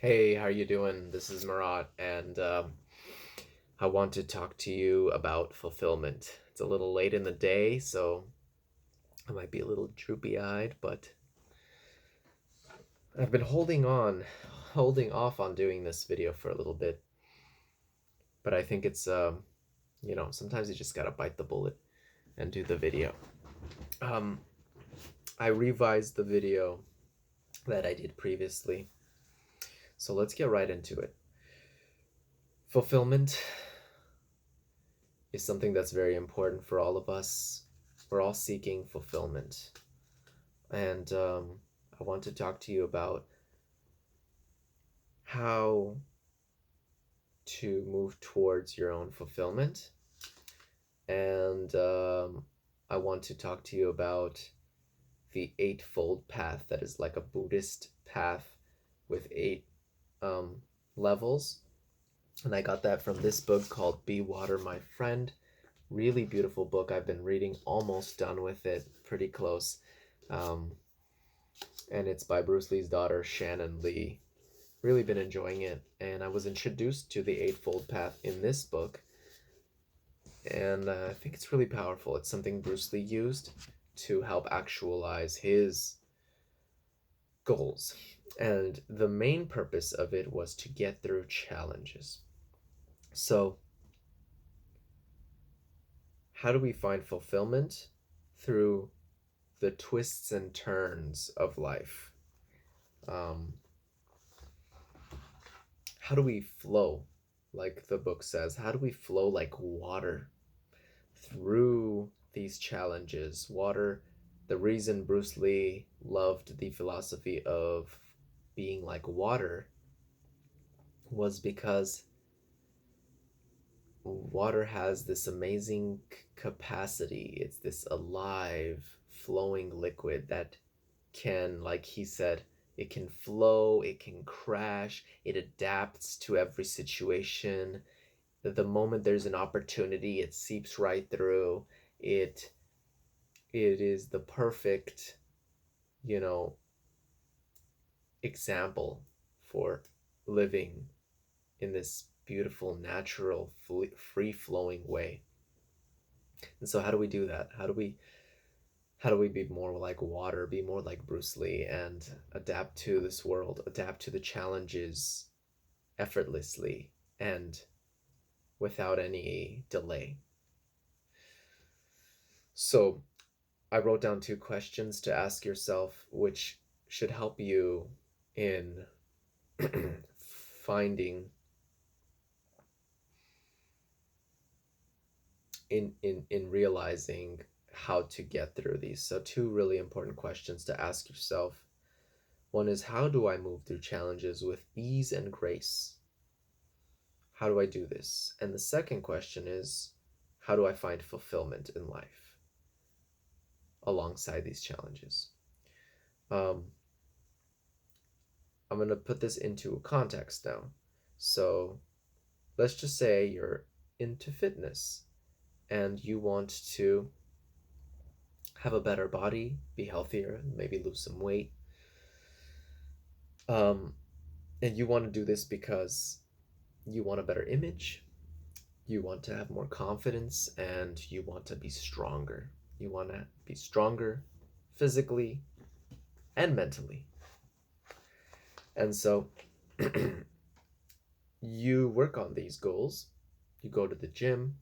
Hey, how you doing? This is Marat, and I want to talk to you about fulfillment. It's a little late in the day, so I might be a little droopy-eyed, but I've been holding off on doing this video for a little bit. But I think it's sometimes you just gotta bite the bullet and do the video. Um, I revised the video that I did previously, so let's get right into it. Fulfillment is something that's very important for all of us. We're all seeking fulfillment. And I want to talk to you about how to move towards your own fulfillment. And I want to talk to you about the Eightfold path, that is like a Buddhist path with eight um, levels. And I got that from this book called Be Water, My Friend. Really beautiful book. I've been reading, almost done with it, pretty close. Um, and it's by Bruce Lee's daughter, Shannon Lee. Really been enjoying it. And I was introduced to the Eightfold Path in this book. And I think it's really powerful. It's something Bruce Lee used to help actualize his goals. And the main purpose of it was to get through challenges. So, how do we find fulfillment? Through the twists and turns of life. Um, how do we flow, like the book says? How do we flow like water through these challenges? Water, the reason Bruce Lee loved the philosophy of being like water was because water has this amazing capacity. It's this alive, flowing liquid that can, like he said, it can flow, it can crash, it adapts to every situation. The moment there's an opportunity, it seeps right through. It is the perfect, you know, example for living in this beautiful, natural, free flowing way. And so how do we do that? How do we be more like water, be more like Bruce Lee, and adapt to this world, adapt to the challenges effortlessly and without any delay? So I wrote down two questions to ask yourself, which should help you in finding in realizing how to get through these. So two really important questions to ask yourself. One is, how do I move through challenges with ease and grace? How do I do this? And the second question is, how do I find fulfillment in life alongside these challenges? um, I'm going to put this into a context now. So let's just say you're into fitness and you want to have a better body, be healthier, maybe lose some weight. Um, and you want to do this because you want a better image, you want to have more confidence, and you want to be stronger. You want to be stronger physically and mentally. And so you work on these goals. You go to the gym,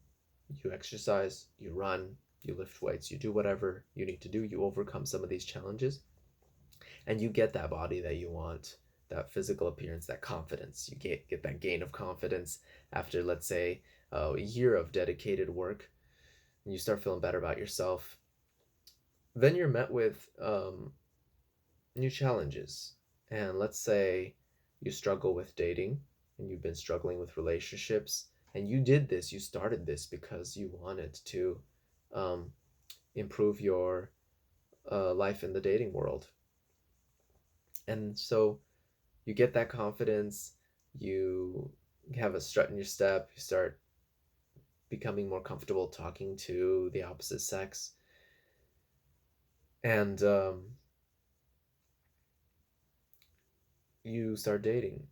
you exercise, you run, you lift weights, you do whatever you need to do. You overcome some of these challenges, and you get that body that you want, that physical appearance, that confidence. You get that gain of confidence after, let's say, a year of dedicated work, and you start feeling better about yourself. Then you're met with new challenges. And let's say you struggle with dating and you've been struggling with relationships, and you started this because you wanted to um, improve your life in the dating world. And so you get that confidence, you have a strut in your step, you start becoming more comfortable talking to the opposite sex, and you start dating.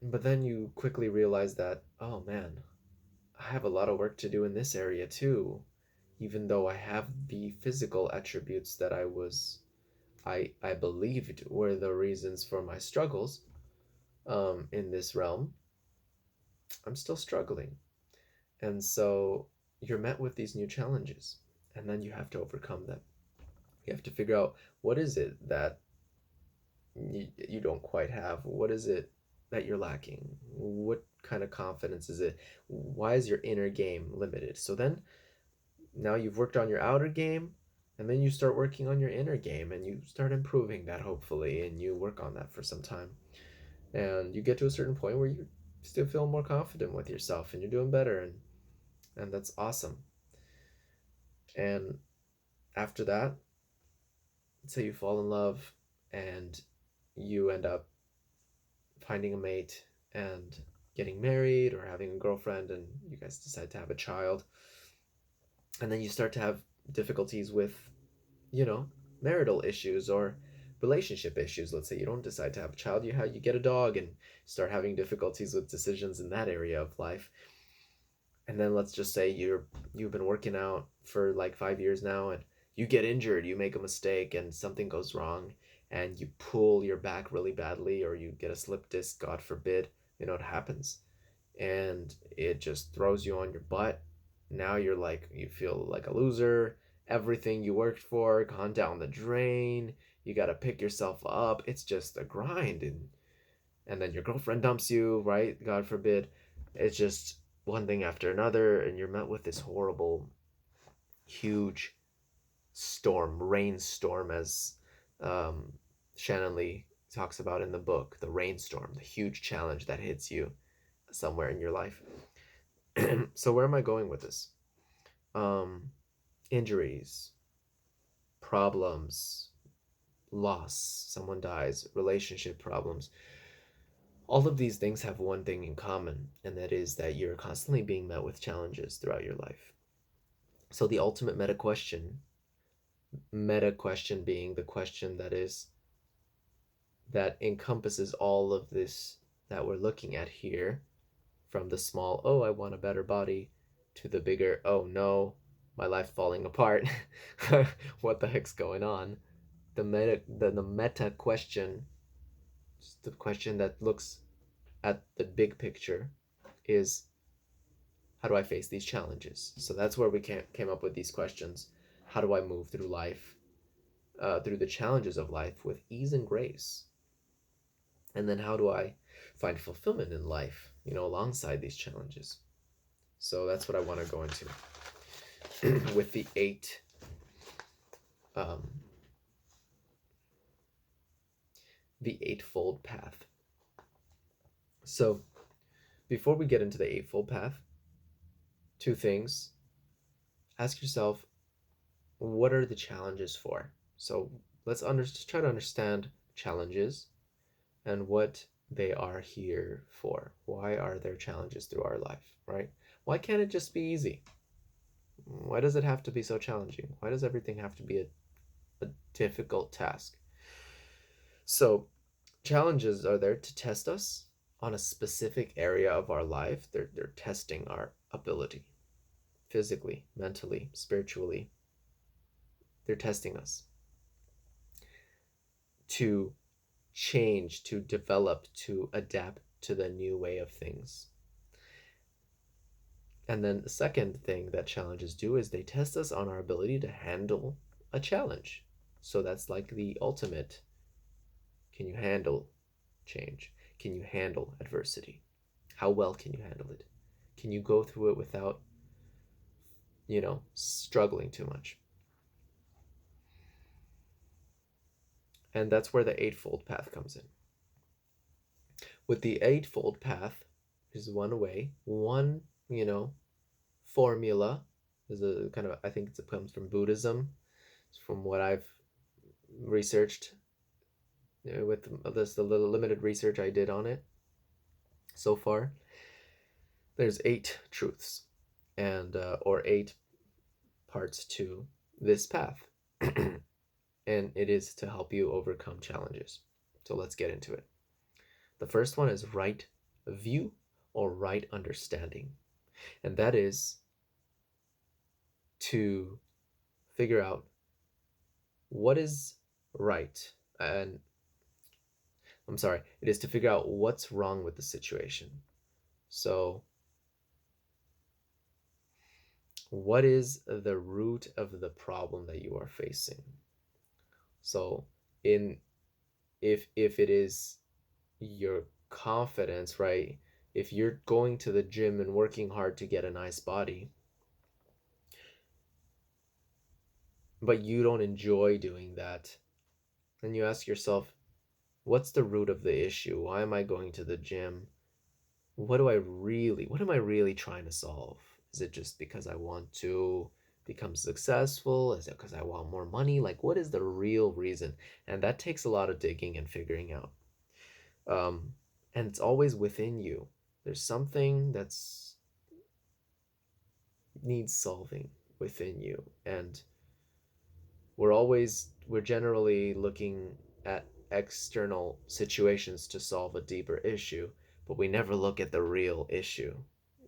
But then you quickly realize that, oh man, I have a lot of work to do in this area too, even though I have the physical attributes that I believed were the reasons for my struggles in this realm. I'm still struggling. And so you're met with these new challenges, and then you have to overcome them. You have to figure out what is it that you don't quite have. What is it that you're lacking? What kind of confidence is it? Why is your inner game limited? So then now you've worked on your outer game, and then you start working on your inner game, and you start improving that, hopefully, and you work on that for some time, and you get to a certain point where you still feel more confident with yourself and you're doing better, and that's awesome. And after that, say you fall in love and you end up finding a mate and getting married or having a girlfriend, and you guys decide to have a child, and then you start to have difficulties with, you know, marital issues or relationship issues. Let's say you don't decide to have a child, you get a dog and start having difficulties with decisions in that area of life. And then let's just say you've been working out for like 5 years now, and you get injured, you make a mistake and something goes wrong, and you pull your back really badly, or you get a slip disc, god forbid. It happens, and it just throws you on your butt. Now you feel like a loser. Everything you worked for gone down the drain. You got to pick yourself up. It's just a grind, and then your girlfriend dumps you, right? God forbid. It's just one thing after another, and you're met with this horrible, huge storm, rainstorm, as um, Shannon Lee talks about in the book, the rainstorm, the huge challenge that hits you somewhere in your life. So where am I going with this? Um, Injuries, problems, loss, someone dies, relationship problems. All of these things have one thing in common, and that is that you're constantly being met with challenges throughout your life. So the ultimate meta question being the question that encompasses all of this that we're looking at here, from the small, oh, I want a better body, to the bigger, oh no, my life falling apart. What the heck's going on? The meta question, the question that looks at the big picture, is how do I face these challenges? So that's where we came up with these questions. How do I move through life, through the challenges of life with ease and grace? And then how do I find fulfillment in life, alongside these challenges? So that's what I want to go into with um, the eightfold path. So before we get into the eightfold path, two things. Ask yourself, what are the challenges for? So let's try to understand challenges and what they are here for. Why are there challenges through our life, right? Why can't it just be easy? Why does it have to be so challenging? Why does everything have to be a difficult task? So challenges are there to test us on a specific area of our life. They're testing our ability physically, mentally, spiritually. They're testing us to change, to develop, to adapt to the new way of things. And then the second thing that challenges do is they test us on our ability to handle a challenge. So that's like the ultimate. Can you handle change? Can you handle adversity? How well can you handle it? Can you go through it without, struggling too much? And that's where the eightfold path comes in. With the eightfold path, is one way, one, formula. Is a kind of, I think it comes from Buddhism. It's from what I've researched, with this the little limited research I did on it so far. There's 8 truths, and or 8 parts to this path, and it is to help you overcome challenges. So let's get into it. The first one is right view or right understanding. And that is to figure out what is right. And I'm sorry, it is to figure out what's wrong with the situation. So, what is the root of the problem that you are facing? So, in if it is your confidence, right? If you're going to the gym and working hard to get a nice body, but you don't enjoy doing that, then you ask yourself, what's the root of the issue? Why am I going to the gym? What am I really trying to solve? Is it just because I want to become successful? Is it because I want more money? Like, what is the real reason? And that takes a lot of digging and figuring out. Um, and it's always within you. There's something that's needs solving within you, and we're generally looking at external situations to solve a deeper issue, but we never look at the real issue.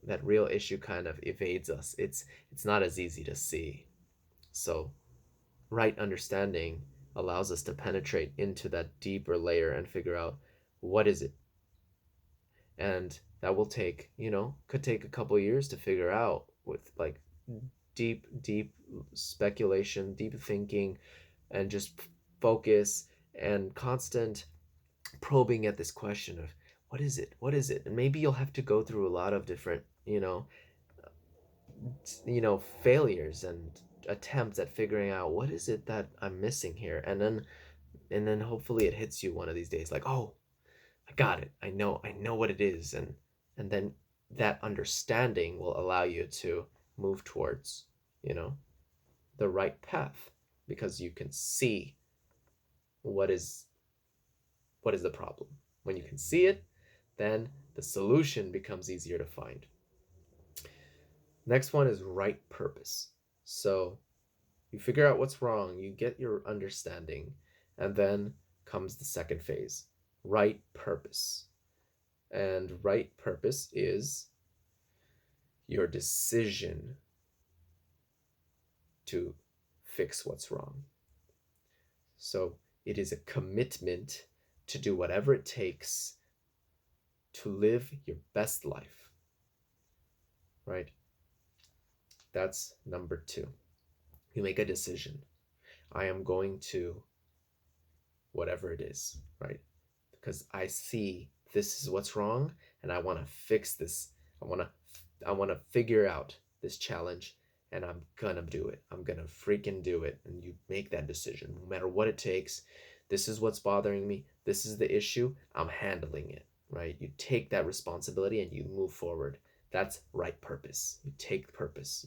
That real issue kind of evades us. It's not as easy to see. So right understanding allows us to penetrate into that deeper layer and figure out what is it. And that will take, could take a couple years to figure out with like deep speculation, deep thinking, and just focus and constant probing at this question of what is it, and maybe you'll have to go through a lot of different failures and attempts at figuring out what is it that I'm missing here, and then hopefully it hits you one of these days like, oh, I got it, I know what it is, and then that understanding will allow you to move towards you know the right path, because you can see what is the problem. When you can see it, then the solution becomes easier to find. Next one is right purpose. So you figure out what's wrong, you get your understanding, and then comes the second phase, right purpose. And right purpose is your decision to fix what's wrong. So it is a commitment to do whatever it takes to live your best life, right? That's number two. You make a decision. I am going to whatever it is, right? Because I see this is what's wrong, and I want to fix this. I want to figure out this challenge, and I'm gonna do it. I'm gonna freaking do it. And you make that decision no matter what it takes. This is what's bothering me. This is the issue. I'm handling it, right? You take that responsibility and you move forward. That's right purpose. You take purpose.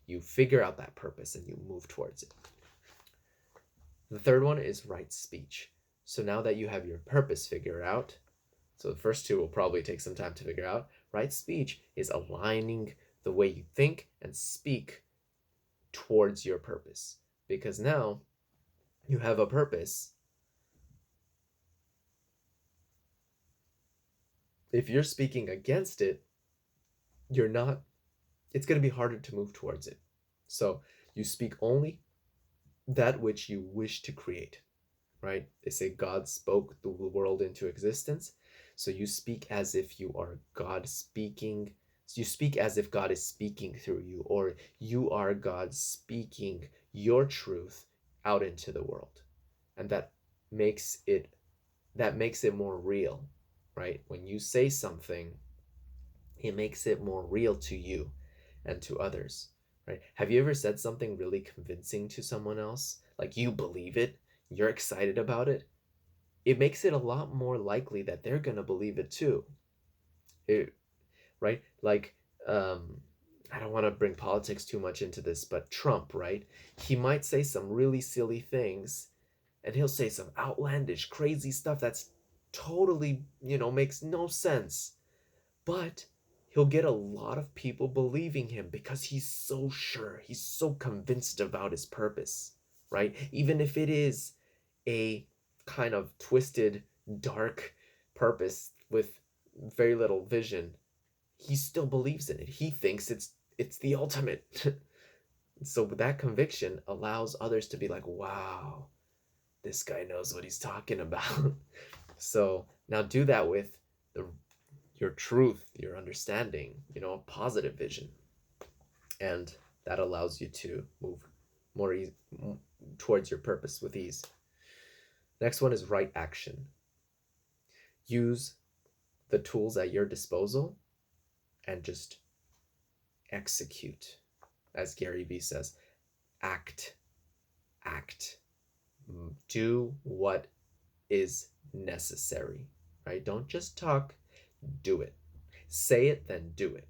You figure out that purpose and you move towards it. The third one is right speech. So now that you have your purpose figured out, so the first two will probably take some time to figure out, right speech is aligning the way you think and speak towards your purpose. Because now you have a purpose. If you're speaking against it, it's going to be harder to move towards it. So you speak only that which you wish to create, right? They say God spoke the world into existence. So you speak as if you are God speaking. You speak as if God is speaking through you, or you are God speaking your truth out into the world. And makes it that makes it more real, right? When you say something, it makes it more real to you and to others, right? Have you ever said something really convincing to someone else? Like you believe it, you're excited about it. It makes it a lot more likely that they're going to believe it too. Right? Like, I don't want to bring politics too much into this, but Trump, right? He might say some really silly things, and he'll say some outlandish, crazy stuff that's totally, makes no sense. But he'll get a lot of people believing him because he's so sure, he's so convinced about his purpose, right? Even if it is a kind of twisted, dark purpose with very little vision, he still believes in it. He thinks it's the ultimate. So that conviction allows others to be like, wow, this guy knows what he's talking about. So now do that with the your truth, your understanding, a positive vision. And that allows you to move more towards your purpose with ease. Next one is right action. Use the tools at your disposal and just execute. As Gary Vee says, act, act. Do what is necessary, right? Don't just talk, do it. Say it, then do it,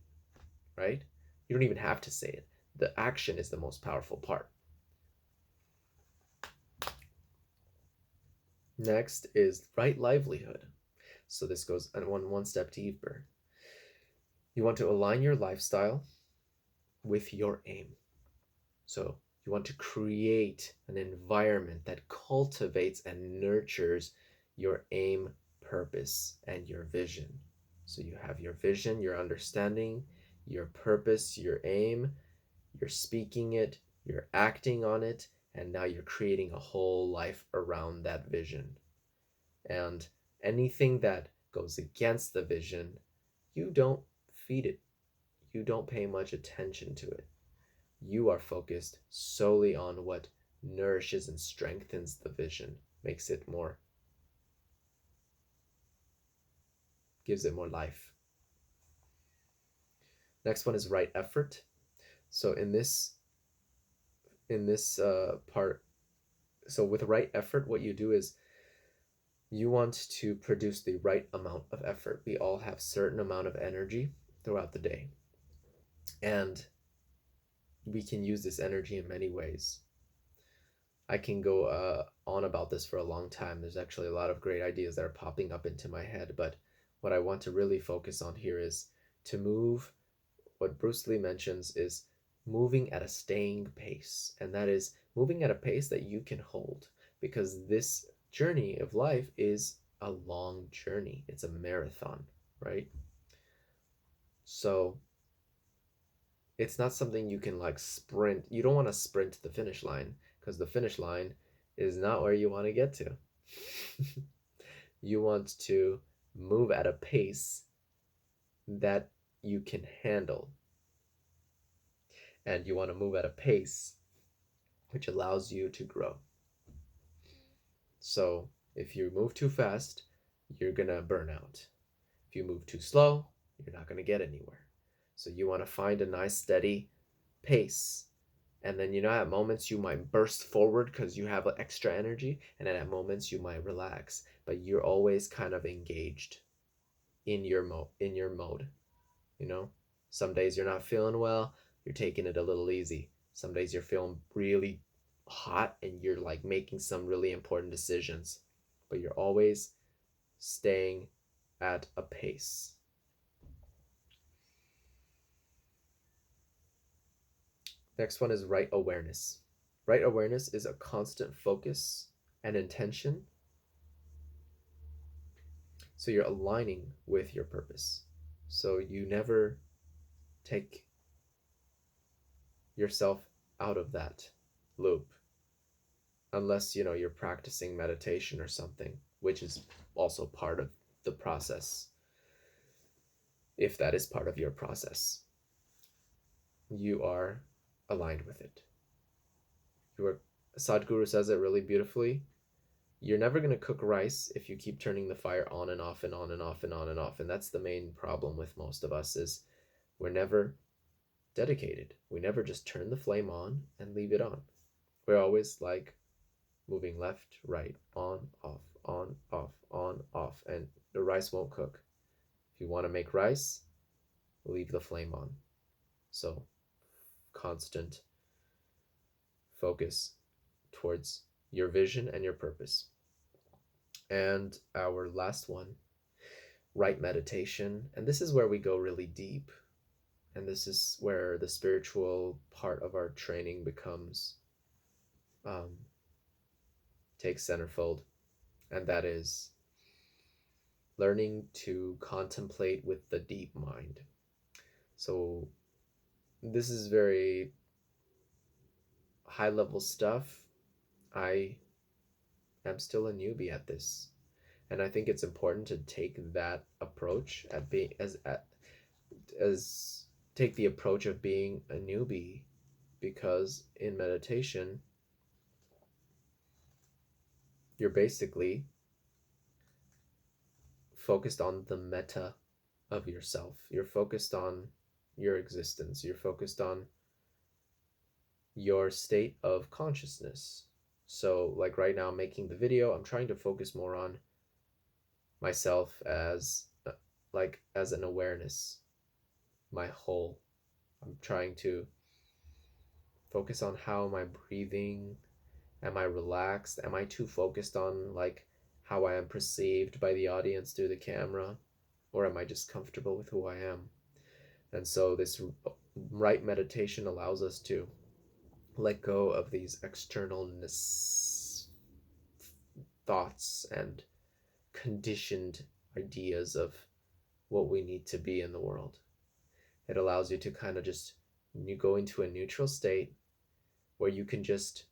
right? You don't even have to say it. The action is the most powerful part. Next is right livelihood. So this goes one step deeper. You want to align your lifestyle with your aim. So you want to create an environment that cultivates and nurtures your aim, purpose, and your vision. So you have your vision, your understanding, your purpose, your aim, you're speaking it, you're acting on it, and now you're creating a whole life around that vision. And anything that goes against the vision, you don't feed it. You don't pay much attention to it. You are focused solely on what nourishes and strengthens the vision, makes it more, gives it more life. Next one is right effort. So in this part, so with right effort, what you do is you want to produce the right amount of effort. We all have certain amount of energy throughout the day, and we can use this energy in many ways. I can go on about this for a long time. There's actually a lot of great ideas that are popping up into my head, but what I want to really focus on here is to move. What Bruce Lee mentions is moving at a staying pace, and that is moving at a pace that you can hold, because this journey of life is a long journey. It's a marathon, right? So it's not something you can like sprint. You don't want to sprint to the finish line, because the finish line is not where you want to get to. You want to move at a pace that you can handle. And you want to move at a pace which allows you to grow. So if you move too fast, you're going to burn out. If you move too slow, you're not going to get anywhere. So you want to find a nice steady pace. And then, at moments you might burst forward because you have extra energy, and then at moments you might relax, but you're always kind of engaged in your mode. Some days you're not feeling well, you're taking it a little easy. Some days you're feeling really hot and you're like making some really important decisions, but you're always staying at a pace. Next one is right awareness. Right awareness is a constant focus and intention. So you're aligning with your purpose. So you never take yourself out of that loop unless you're practicing meditation or something, which is also part of the process. If that is part of your process, you are aligned with it. Sadhguru says it really beautifully. You're never going to cook rice if you keep turning the fire on and off and on and off and on and off. And that's the main problem with most of us, is we're never dedicated. We never just turn the flame on and leave it on. We're always like moving left, right, on, off, on, off, on, off, and the rice won't cook. If you want to make rice, leave the flame on. So constant focus towards your vision and your purpose. And our last one, right meditation. And this is where we go really deep. And this is where the spiritual part of our training becomes, takes centerfold. And that is learning to contemplate with the deep mind. So this is very high level stuff. I am still a newbie at this. And I think it's important to take that approach at being as take the approach of being a newbie, because in meditation you're basically focused on the meta of yourself. You're focused on your existence. You're focused on your state of consciousness. So, like right now, making the video, I'm trying to focus more on myself as like as an awareness, my whole. I'm trying to focus on how am I breathing? Am I relaxed? Am I too focused on like how I am perceived by the audience through the camera? Or am I just comfortable with who I am? And so this right meditation allows us to let go of these externalness thoughts and conditioned ideas of what we need to be in the world. It allows you to kind of just, you go into a neutral state where you can just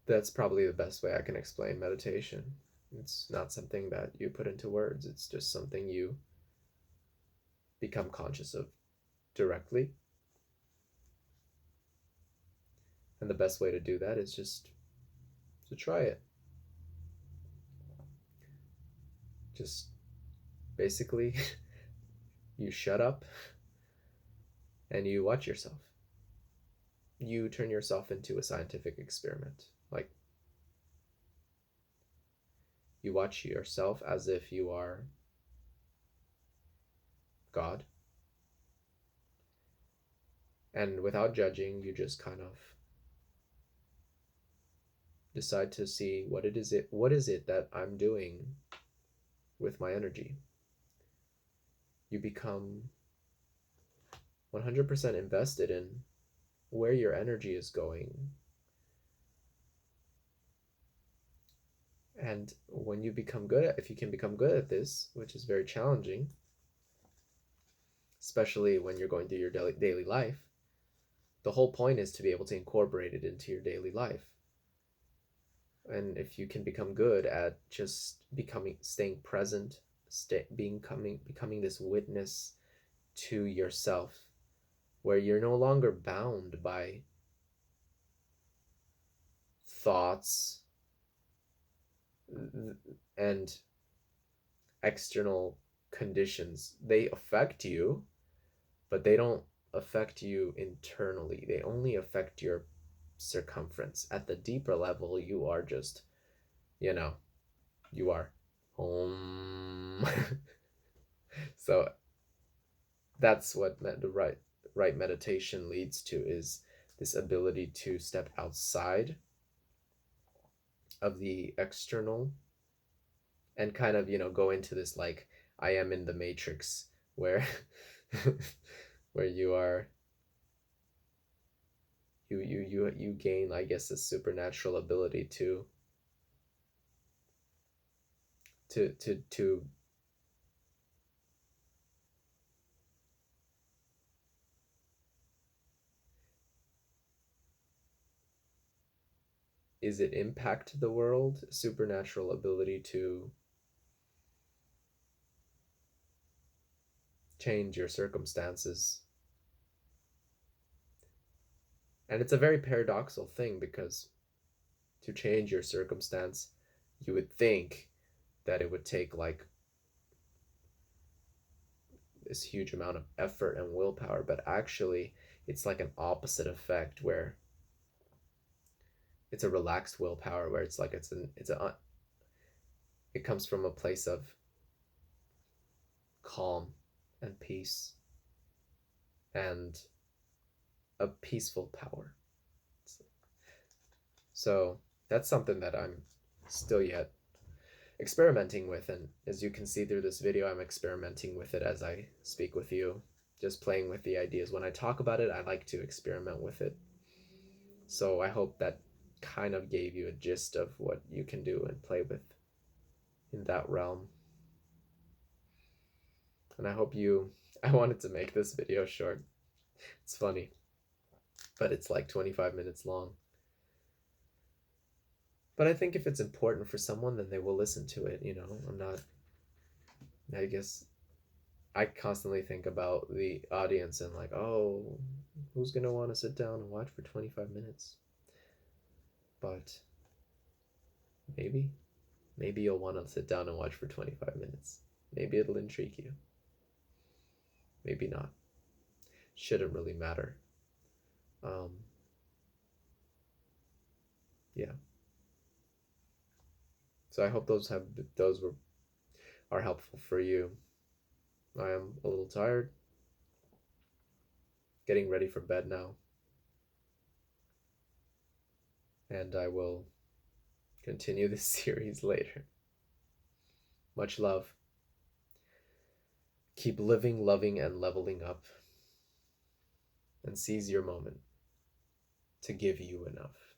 that's probably the best way I can explain meditation. It's not something that you put into words, it's just something you become conscious of directly. And the best way to do that is just to try it. Just basically, you shut up and you watch yourself. You turn yourself into a scientific experiment. Like, you watch yourself as if you are God. And without judging, you just kind of decide to see what is it that I'm doing with my energy. You become 100% invested in where your energy is going. And when you become good at, if you can become good at this, which is very challenging, especially when you're going through your daily life, the whole point is to be able to incorporate it into your daily life. And if you can become good at just staying present, becoming this witness to yourself, where you're no longer bound by thoughts and external conditions. They affect you, but they don't affect you internally. They only affect your circumference. At the deeper level, you are just, you know, you are home. So that's what the right meditation leads to, is this ability to step outside of the external and kind of, go into this, like, I am in the matrix, where where you gain, I guess, a supernatural ability to to to to is it impact the world, supernatural ability to change your circumstances. And it's a very paradoxical thing, because to change your circumstance, you would think that it would take like this huge amount of effort and willpower, but actually it's like an opposite effect, where it's a relaxed willpower, where it's like it comes from a place of calm and peace and a peaceful power. So that's something that I'm still yet experimenting with, and as you can see through this video, I'm experimenting with it as I speak with you, just playing with the ideas. When I talk about it, I like to experiment with it. So I hope that kind of gave you a gist of what you can do and play with in that realm. And I wanted to make this video short. It's funny, but it's like 25 minutes long. But I think if it's important for someone, then they will listen to it. I guess I constantly think about the audience and like, oh, who's going to want to sit down and watch for 25 minutes? But maybe you'll want to sit down and watch for 25 minutes. Maybe it'll intrigue you. Maybe not. Shouldn't really matter. Yeah. So I hope those are helpful for you. I am a little tired. Getting ready for bed now. And I will continue this series later. Much love. Keep living, loving, and leveling up. And seize your moment to give you enough.